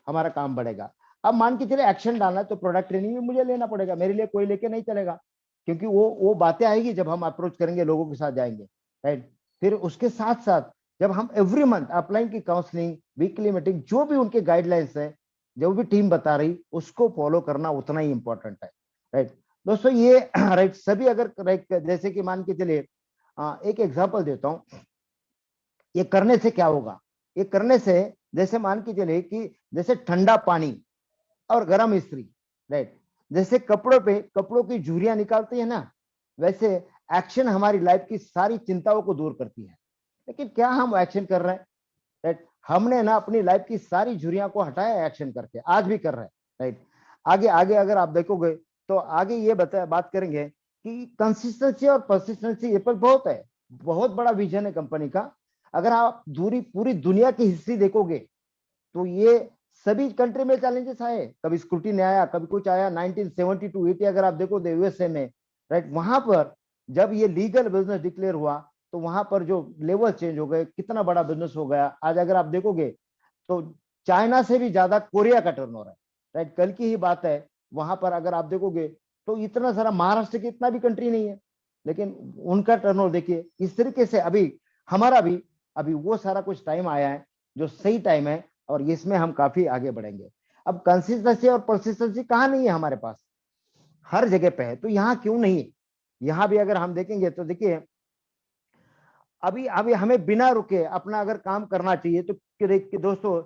Speaker 2: हमारा काम बढ़ेगा। अब मान के चले एक्शन डालना है तो प्रोडक्ट ट्रेनिंग भी मुझे लेना पड़ेगा, मेरे लिए कोई लेके नहीं चलेगा, क्योंकि वो बातें आएगी जब हम अप्रोच करेंगे, लोगों के साथ जाएंगे, राइट। फिर उसके साथ साथ जब हम एवरी मंथ अपलाइन की काउंसलिंग, वीकली मीटिंग, जो भी उनके गाइडलाइंस है, जो भी टीम बता रही, उसको फॉलो करना उतना ही इंपॉर्टेंट है, राइट। दोस्तों ये राइट सभी अगर जैसे कि मान के चलिए एक एग्जांपल देता हूं, ये करने से क्या होगा, ये करने से जैसे मान के चलिए कि जैसे ठंडा पानी और गर्म इस्त्री, राइट, जैसे कपड़ों की झुर्रियां निकालती है ना, वैसे एक्शन हमारी लाइफ की सारी चिंताओं को दूर करती है। लेकिन क्या हम एक्शन कर रहे हैं, राइट? हमने ना अपनी लाइफ की सारी झुर्रियां को हटाया एक्शन करके, आज भी कर रहे हैं, राइट। आगे आगे अगर आप देखोगे तो आगे ये बात करेंगे कि कंसिस्टेंसी और परसिस्टेंसी ये पर बहुत है, बहुत बड़ा विजन है कंपनी का। अगर आप पूरी दुनिया की हिस्ट्री देखोगे तो ये सभी कंट्री में चैलेंजेस आए, कभी स्क्रूटी ने आया, कभी कुछ आया। 1972 80 अगर आप देखो तो यूएसए में, राइट, वहां पर जब ये लीगल बिजनेस डिक्लेयर हुआ तो वहां पर जो लेवल चेंज हो गए, कितना बड़ा बिजनेस हो गया। आज अगर आप देखोगे तो चाइना से भी ज्यादा कोरिया का टर्नओवर है, राइट। कल की ही बात है, वहां पर अगर आप देखोगे तो इतना सारा, महाराष्ट्र की इतना भी कंट्री नहीं है, लेकिन उनका टर्नओवर देखिए। इस तरीके से अभी हमारा भी अभी वो सारा कुछ टाइम आया है जो सही टाइम है, और इसमें हम काफी आगे बढ़ेंगे। अब कंसिस्टेंसी और परसिस्टेंसी कहां नहीं है हमारे पास, हर जगह पे है, तो यहाँ क्यों नहीं है? यहाँ भी अगर हम देखेंगे तो देखिए अभी अभी हमें बिना रुके अपना अगर काम करना चाहिए तो दोस्तों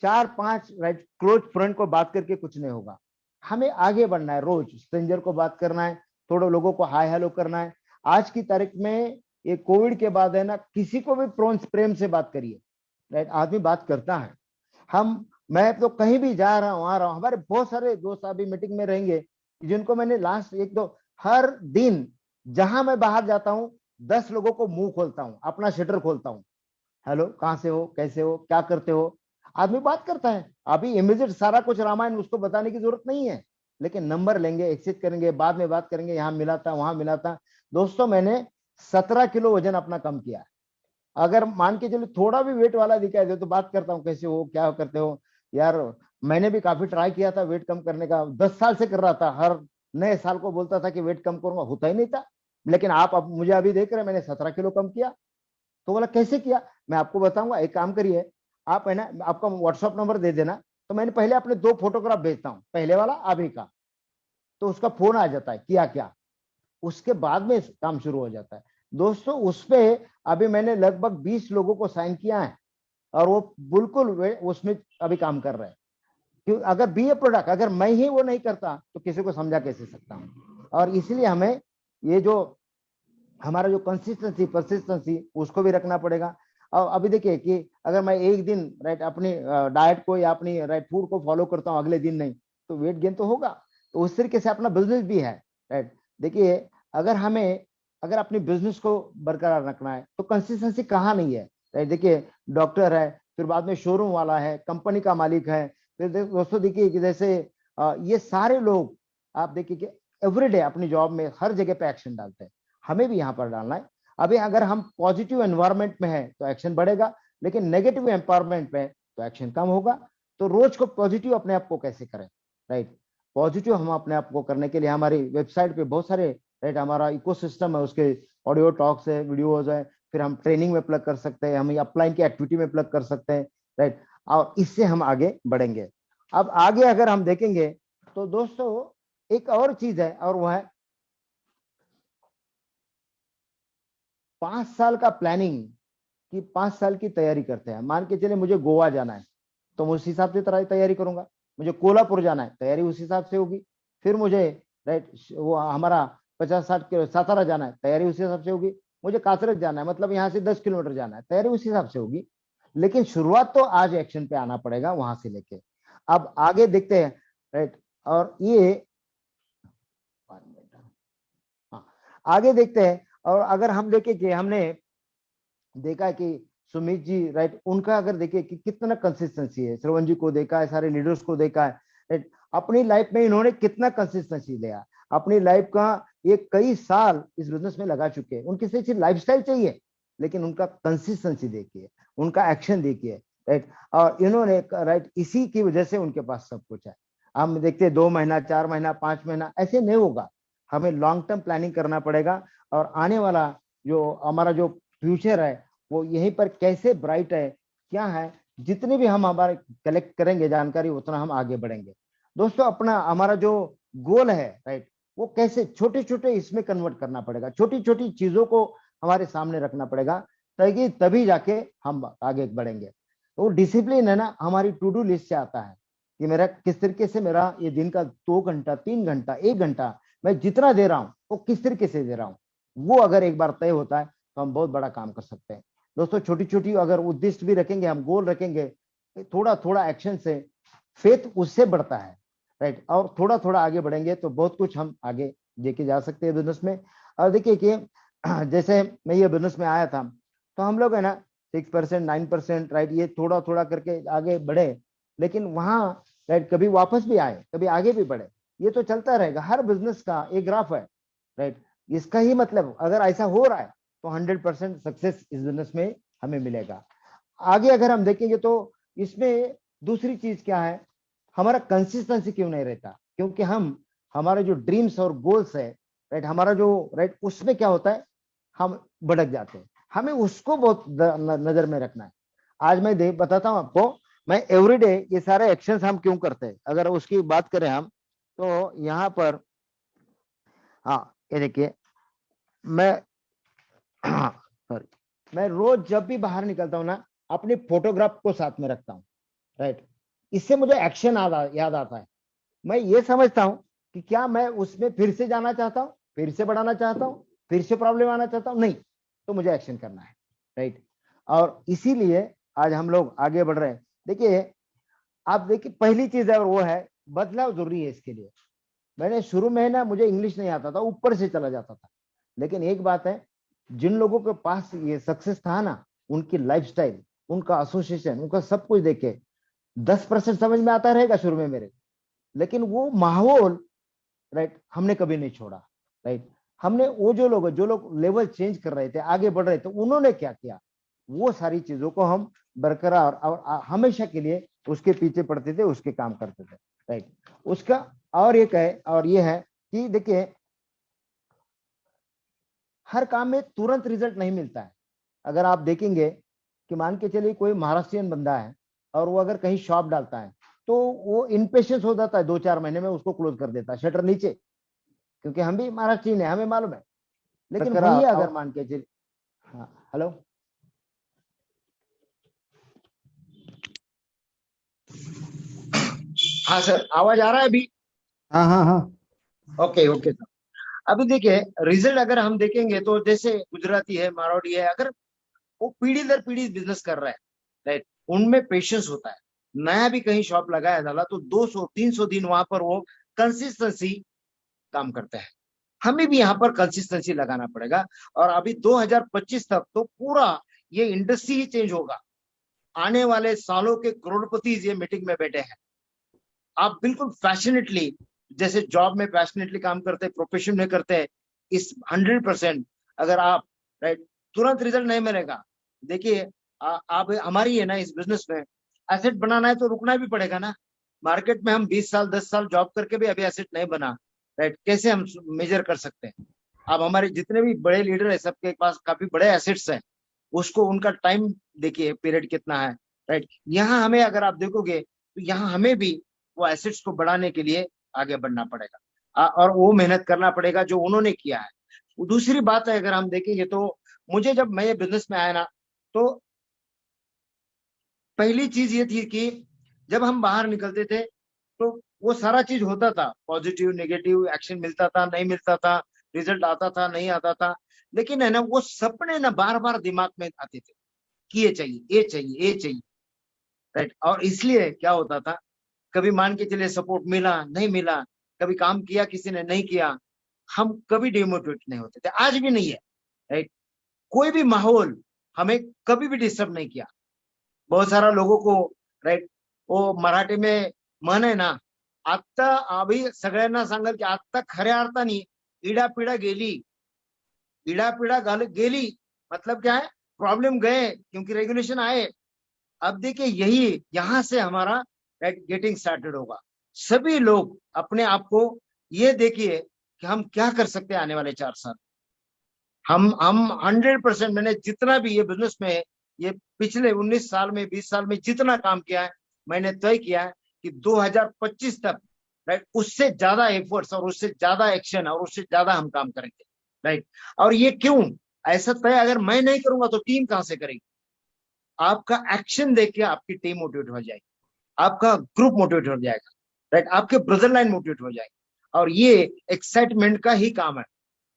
Speaker 2: 4-5 राइट क्लोज फ्रेंड को बात करके कुछ नहीं होगा, हमें आगे बढ़ना है। रोज स्ट्रेंजर को बात करना है, थोड़े लोगों को हाय हेलो करना है। आज की तारीख में ये कोविड के बाद है ना, किसी को भी प्रेम से बात करिए, राइट, आदमी बात करता है। मैं तो कहीं भी जा रहा हूँ, आ रहा हूँ, हमारे बहुत सारे दोस्त अभी मीटिंग में रहेंगे जिनको मैंने लास्ट एक दो, हर दिन जहां मैं बाहर जाता हूँ 10 लोगों को मुंह खोलता हूँ, अपना शटर खोलता हूँ, हेलो कहाँ से हो, कैसे हो, क्या करते हो, आदमी बात करता है। अभी इमीडिएट सारा कुछ रामायण उसको बताने की जरूरत नहीं है, लेकिन नंबर लेंगे, एक्सेस करेंगे, बाद में बात करेंगे, यहाँ मिला था, वहां मिला था। दोस्तों मैंने 17 किलो वजन अपना कम किया। अगर मान के चलो थोड़ा भी वेट वाला दिखाई दे तो बात करता हूँ, कैसे हो, क्या करते हो यार। मैंने भी काफी ट्राई किया था वेट कम करने का, 10 साल से कर रहा था, हर नए साल को बोलता था कि वेट कम करूंगा, होता ही नहीं था। लेकिन आप अब मुझे अभी देख रहे हैं, मैंने 17 किलो कम किया। तो बोला कैसे किया, मैं आपको बताऊंगा। एक काम करिए, आप है ना, आपका व्हाट्सअप नंबर दे देना, तो मैंने पहले अपने 2 फोटोग्राफ भेजता हूँ, पहले वाला अभी का, तो उसका फोन आ जाता है किया क्या, उसके बाद में काम शुरू हो जाता है। दोस्तों उस पे अभी मैंने लगभग 20 लोगों को साइन किया है, और वो बिल्कुल उसमें अभी काम कर रहे हैं। क्यों, अगर बी ए प्रोडक्ट अगर मैं ही वो नहीं करता तो किसी को समझा कैसे सकता हूँ। और इसलिए हमें ये जो हमारा जो कंसिस्टेंसी परसिस्टेंसी उसको भी रखना पड़ेगा। और अभी देखिए कि अगर मैं एक दिन राइट अपनी डाइट को या अपनी राइट फूड को फॉलो करता हूँ, अगले दिन नहीं, तो वेट गेन तो होगा। तो उस तरीके से अपना बिजनेस भी है, राइट। देखिए अगर अपनी बिजनेस को बरकरार रखना है तो कंसिस्टेंसी कहाँ नहीं है, राइट। देखिए डॉक्टर है, फिर बाद में शोरूम वाला है, कंपनी का मालिक है, फिर दोस्तों देखिए कि जैसे ये सारे लोग आप देखिए कि एवरीडे अपनी जॉब में हर जगह पे एक्शन डालते हैं, हमें भी यहाँ पर डालना है। अभी अगर हम पॉजिटिव एनवायरनमेंट में है तो एक्शन बढ़ेगा, लेकिन नेगेटिव एम्पावरमेंट में तो एक्शन कम होगा। तो रोज को पॉजिटिव अपने आप को कैसे करें, राइट। पॉजिटिव हम अपने आप को करने के लिए हमारी वेबसाइट पे बहुत सारे राइट हमारा इकोसिस्टम है, उसके ऑडियो टॉक्स है, वीडियोज है, फिर हम ट्रेनिंग में प्लग कर सकते हैं, हम अपलाइन की एक्टिविटी में प्लग कर सकते हैं, राइट। और इससे हम आगे बढ़ेंगे। अब आगे अगर हम देखेंगे तो दोस्तों एक और चीज है, और वह है 5 साल का प्लानिंग, कि 5 साल की तैयारी करते हैं। मान के चले मुझे गोवा जाना है तो मैं उस हिसाब से तैयारी करूंगा, मुझे कोल्हापुर जाना है तैयारी उस हिसाब से होगी, फिर मुझे राइट वो हमारा 50-60 किलो सातारा जाना है तैयारी उस हिसाब से होगी, मुझे कासरत जाना है मतलब यहाँ से 10 किलोमीटर जाना है तैयारी उस हिसाब से होगी। लेकिन शुरुआत तो आज एक्शन पे आना पड़ेगा वहां से लेके। अब आगे देखते हैं, राइट। और ये हाँ, आगे देखते हैं। और अगर हम देखें कि हमने देखा है कि सुमित जी राइट, उनका अगर देखिए कि कितना कंसिस्टेंसी है, श्रवण जी को देखा है, सारे लीडर्स को देखा है, राइट। अपनी लाइफ में इन्होंने कितना कंसिस्टेंसी लिया, अपनी लाइफ का ये कई साल इस बिजनेस में लगा चुके हैं। उनकी सिर्फ लाइफस्टाइल चाहिए, लेकिन उनका कंसिस्टेंसी देखिए, उनका एक्शन देखिए, राइट। और इन्होंने राइट इसी की वजह से उनके पास सब कुछ है। हम देखते हैं 2 महीना, 4 महीना, 5 महीना ऐसे नहीं होगा, हमें लॉन्ग टर्म प्लानिंग करना पड़ेगा। और आने वाला जो हमारा जो फ्यूचर है वो यहीं पर कैसे ब्राइट है, क्या है, जितने भी हम हमारे कलेक्ट करेंगे जानकारी उतना हम आगे बढ़ेंगे। दोस्तों अपना हमारा जो गोल है राइट, वो कैसे छोटे छोटे इसमें कन्वर्ट करना पड़ेगा, छोटी छोटी चीजों को हमारे सामने रखना पड़ेगा, ताकि तभी जाके हम आगे बढ़ेंगे। तो डिसिप्लिन है ना, हमारी टू डू लिस्ट से आता है कि मेरा किस तरीके से मेरा ये दिन का 2 घंटा, 3 घंटा, 1 घंटा मैं जितना दे रहा हूँ वो किस तरीके से दे रहा हूँ, वो अगर एक बार तय होता है तो हम बहुत बड़ा काम कर सकते हैं। दोस्तों छोटी छोटी अगर उद्देश्य भी रखेंगे, हम गोल रखेंगे, थोड़ा थोड़ा एक्शन से फेथ उससे बढ़ता है राइट, और थोड़ा थोड़ा आगे बढ़ेंगे तो बहुत कुछ हम आगे लेके जा सकते हैं बिजनेस में। और देखिए कि जैसे मैं ये बिजनेस में आया था तो हम लोग है ना 6%, 9% राइट, ये थोड़ा थोड़ा करके आगे बढ़े, लेकिन वहां राइट कभी वापस भी आए, कभी आगे भी बढ़े, ये तो चलता रहेगा। हर बिजनेस का एक ग्राफ है राइट। इसका ही मतलब अगर ऐसा हो रहा है तो 100% सक्सेस इस बिजनेस में हमें मिलेगा। आगे अगर हम देखेंगे तो इसमें दूसरी चीज क्या है, हमारा कंसिस्टेंसी क्यों नहीं रहता, क्योंकि हम हमारे जो ड्रीम्स और गोल्स है राइट, हमारा जो राइट उसमें क्या होता है, हम भटक जाते हैं, हमें उसको बहुत नजर में रखना है। आज मैं बताता हूं आपको, मैं एवरीडे ये सारे एक्शंस हम क्यों करते हैं, अगर उसकी बात करें हम तो यहाँ पर हाँ ये देखिए, मैं सॉरी, मैं रोज जब भी बाहर निकलता हूँ ना अपने फोटोग्राफ को साथ में रखता हूँ राइट। इससे मुझे एक्शन याद आता है। मैं ये समझता हूँ कि क्या मैं उसमें फिर से जाना चाहता हूँ, फिर से बढ़ाना चाहता हूँ, फिर से प्रॉब्लम आना चाहता हूँ, नहीं, तो मुझे एक्शन करना है राइट। और इसीलिए आज हम लोग आगे बढ़ रहे हैं। देखिए आप देखिए पहली चीज है वो है बदलाव जरूरी है। इसके लिए मैंने शुरू में ना मुझे इंग्लिश नहीं आता था, ऊपर से चला जाता था, लेकिन एक बात है, जिन लोगों के पास ये सक्सेस था ना, उनकी लाइफस्टाइल, उनका एसोसिएशन, उनका सब कुछ देखे 10% समझ में आता रहेगा शुरू में मेरे, लेकिन वो माहौल राइट हमने कभी नहीं छोड़ा राइट। हमने वो जो लोग लेवल चेंज कर रहे थे, आगे बढ़ रहे थे, उन्होंने क्या किया, वो सारी चीजों को हम बरकरार और हमेशा के लिए उसके पीछे पड़ते थे, उसके काम करते थे राइट। उसका और एक है, और ये है कि देखिए हर काम में तुरंत रिजल्ट नहीं मिलता है। अगर आप देखेंगे कि मान के चलिए कोई महाराष्ट्रियन बंदा है और वो अगर कहीं शॉप डालता है तो वो इनपेशेंस हो जाता है, 2-4 महीने में उसको क्लोज कर देता है, शटर नीचे, क्योंकि हम भी महाराष्ट्रियन है, हमें मालूम है। लेकिन वही अगर मान के चलिए, हाँ हेलो,
Speaker 1: हाँ सर, आवाज आ रहा है अभी?
Speaker 2: हाँ हाँ हाँ
Speaker 1: ओके ओके सर। अभी देखिए रिजल्ट अगर हम देखेंगे तो जैसे गुजराती है, मारवाड़ी है, अगर वो पीढ़ी दर पीढ़ी बिजनेस कर रहा है राइट, उनमें पेशेंस होता है। नया भी कहीं शॉप लगाया डाला तो 200-300 दिन वहां पर वो कंसिस्टेंसी काम करता है। हमें भी यहाँ पर कंसिस्टेंसी लगाना पड़ेगा। और अभी 2025 तक तो पूरा ये इंडस्ट्री ही चेंज होगा। आने वाले सालों के करोड़पति ये मीटिंग में बैठे हैं। आप बिल्कुल पैशनेटली, जैसे जॉब में पैशनेटली काम करते हैं, प्रोफेशन में करते हैं, इस 100% अगर आप राइट, तुरंत रिजल्ट नहीं मिलेगा। देखिए आप हमारी है ना इस बिजनेस में एसेट बनाना है तो रुकना भी पड़ेगा ना। मार्केट में हम 20 साल 10 साल जॉब करके भी अभी एसेट नहीं बना राइट, कैसे हम मेजर कर सकते हैं? अब हमारे जितने भी बड़े लीडर है सबके पास काफी बड़े एसेट्स हैं, उसको उनका टाइम देखिए पीरियड कितना है राइट। यहाँ हमें अगर आप देखोगे तो यहाँ हमें भी वो एसेट्स को बढ़ाने के लिए आगे बढ़ना पड़ेगा और वो मेहनत करना पड़ेगा जो उन्होंने किया है। दूसरी बात है अगर हम देखेंगे तो मुझे जब मैं ये बिजनेस में आया ना तो पहली चीज ये थी कि जब हम बाहर निकलते थे तो वो सारा चीज होता था, पॉजिटिव नेगेटिव एक्शन मिलता था, नहीं मिलता था, रिजल्ट आता था, नहीं आता था, लेकिन है ना वो सपने ना बार बार दिमाग में आते थे कि ये चाहिए, ये चाहिए, ये चाहिए राइट। और इसलिए क्या होता था, कभी मान के चलिए सपोर्ट मिला नहीं मिला, कभी काम किया किसी ने नहीं किया, हम कभी डिमोटिवेट नहीं होते थे, आज भी नहीं है राइट। कोई भी माहौल हमें कभी भी डिस्टर्ब नहीं किया। बहुत सारा लोगों को राइट, वो मराठी में म्हण आहे ना, आता अभी सगळ्यांना सांगाल की आता खऱ्या अर्थाने इडापिडा गेली, इडापिडा गेली, मतलब क्या है, प्रॉब्लम गए क्योंकि रेगुलेशन आए, अब देखिए यही यहाँ से हमारा राइट गेटिंग स्टार्टेड होगा। सभी लोग अपने आप को ये देखिए कि हम क्या कर सकते हैं आने वाले 4 साल। हम 100% मैंने जितना भी ये बिजनेस में ये पिछले 19 साल में 20 साल में जितना काम किया है, मैंने तय किया है कि 2025 तक राइट उससे ज्यादा एफर्ट्स और उससे ज्यादा एक्शन और उससे ज्यादा हम काम करेंगे राइट। और ये क्यों ऐसा तय अगर मैं नहीं करूंगा तो टीम कहां से करेगी? आपका एक्शन देख के आपकी टीम मोटिवेट हो जाएगी, आपका ग्रुप मोटिवेट हो जाएगा राइट, आपके ब्रदर लाइन मोटिवेट हो जाएगी। और ये एक्साइटमेंट का ही काम है।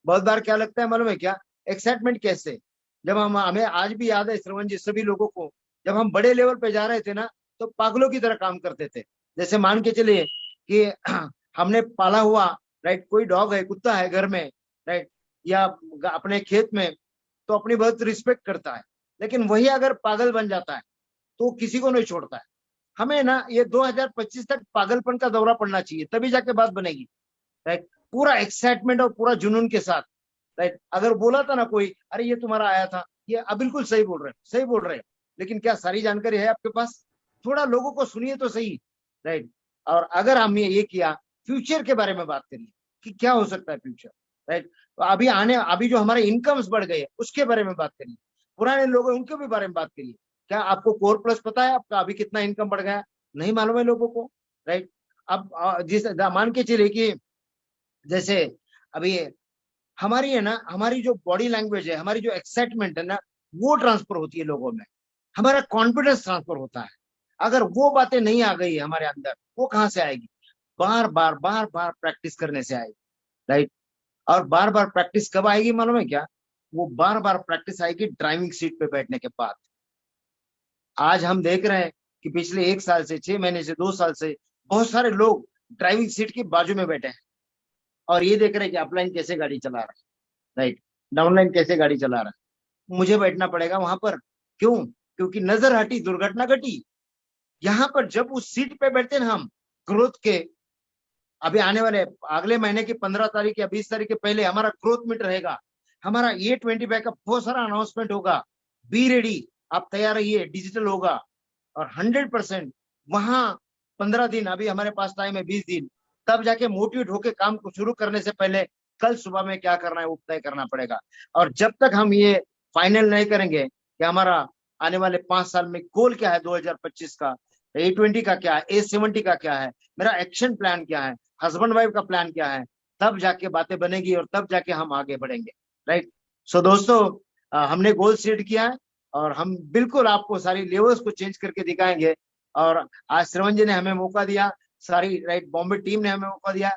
Speaker 1: बहुत बार क्या लगता है मालूम है क्या? एक्साइटमेंट कैसे, जब हम हमें आज भी याद है श्रवण जी सभी लोगों को, जब हम बड़े लेवल पे जा रहे थे ना तो पागलों की तरह काम करते थे। जैसे मान के चलिए कि हमने पाला हुआ राइट कोई डॉग है, कुत्ता है घर में राइट, या अपने खेत में, तो अपनी बहुत रिस्पेक्ट करता है। लेकिन वही अगर पागल बन जाता है तो किसी को नहीं छोड़ता है। हमें ना ये 2025 तक पागलपन का दौरा पड़ना चाहिए, तभी जाके बात बनेगी राइट। पूरा एक्साइटमेंट और पूरा जुनून के साथ राइट। अगर बोला था ना कोई अरे ये तुम्हारा आया था, ये बिल्कुल सही बोल रहे हैं, सही बोल रहे हैं, लेकिन क्या सारी जानकारी है आपके पास? थोड़ा लोगों को सुनिए तो सही राइट। और अगर हमने ये किया, फ्यूचर के बारे में बात करिए कि क्या हो सकता है फ्यूचर राइट। तो अभी जो हमारे इनकम्स बढ़ गए उसके बारे में बात करिए, पुराने लोग हैं उनके भी बारे में बात करिए। क्या आपको कोर प्लस पता है आपका अभी कितना इनकम बढ़ गया? नहीं मालूम है लोगों को राइट। अब जिस मान के चलिए कि जैसे अभी हमारी है ना, हमारी जो बॉडी लैंग्वेज है, हमारी जो एक्साइटमेंट है ना, वो ट्रांसफर होती है लोगों में, हमारा कॉन्फिडेंस ट्रांसफर होता है। अगर वो बातें नहीं आ गई हमारे अंदर, वो कहाँ से आएगी? बार बार प्रैक्टिस करने से आएगी राइट। और बार बार प्रैक्टिस कब आएगी मालूम है क्या? वो बार बार प्रैक्टिस आएगी ड्राइविंग सीट पे बैठने के बाद। आज हम देख रहे हैं कि पिछले 1 साल से 6 महीने से 2 साल से बहुत सारे लोग ड्राइविंग सीट के बाजू में बैठे हैं और ये देख रहे हैं कि अपलाइन कैसे गाड़ी चला रहा है राइट, डाउनलाइन कैसे गाड़ी चला रहा है। मुझे बैठना पड़ेगा वहां पर, क्यों? क्योंकि नजर हटी दुर्घटना घटी। यहाँ पर जब उस सीट पे बैठते हैं हम, ग्रोथ के अभी आने वाले अगले महीने की 15 तारीख या 20 तारीख के पहले हमारा ग्रोथ मीट रहेगा, हमारा E25 का बहुत सारा अनाउंसमेंट होगा। बी रेडी, आप तैयार रहिए, डिजिटल होगा। और 100% वहां 15 दिन, अभी हमारे पास टाइम है 20 दिन, तब जाके मोटिवेट होके काम को शुरू करने से पहले कल सुबह में क्या करना है वो तय करना पड़ेगा। और जब तक हम ये फाइनल नहीं करेंगे कि हमारा आने वाले 5 साल में गोल क्या है 2025 का, A20 का क्या है, A70 का क्या है, मेरा एक्शन प्लान क्या है, हस्बैंड वाइफ का प्लान क्या है, तब जाके बातें बनेगी और तब जाके हम आगे बढ़ेंगे राइट। सो दोस्तों, हमने गोल सेट किया है और हम बिल्कुल आपको सारी लेवल्स को चेंज करके दिखाएंगे। और आज श्रवण जी ने हमें मौका दिया, सारी राइट बॉम्बे टीम ने हमें मौका दिया,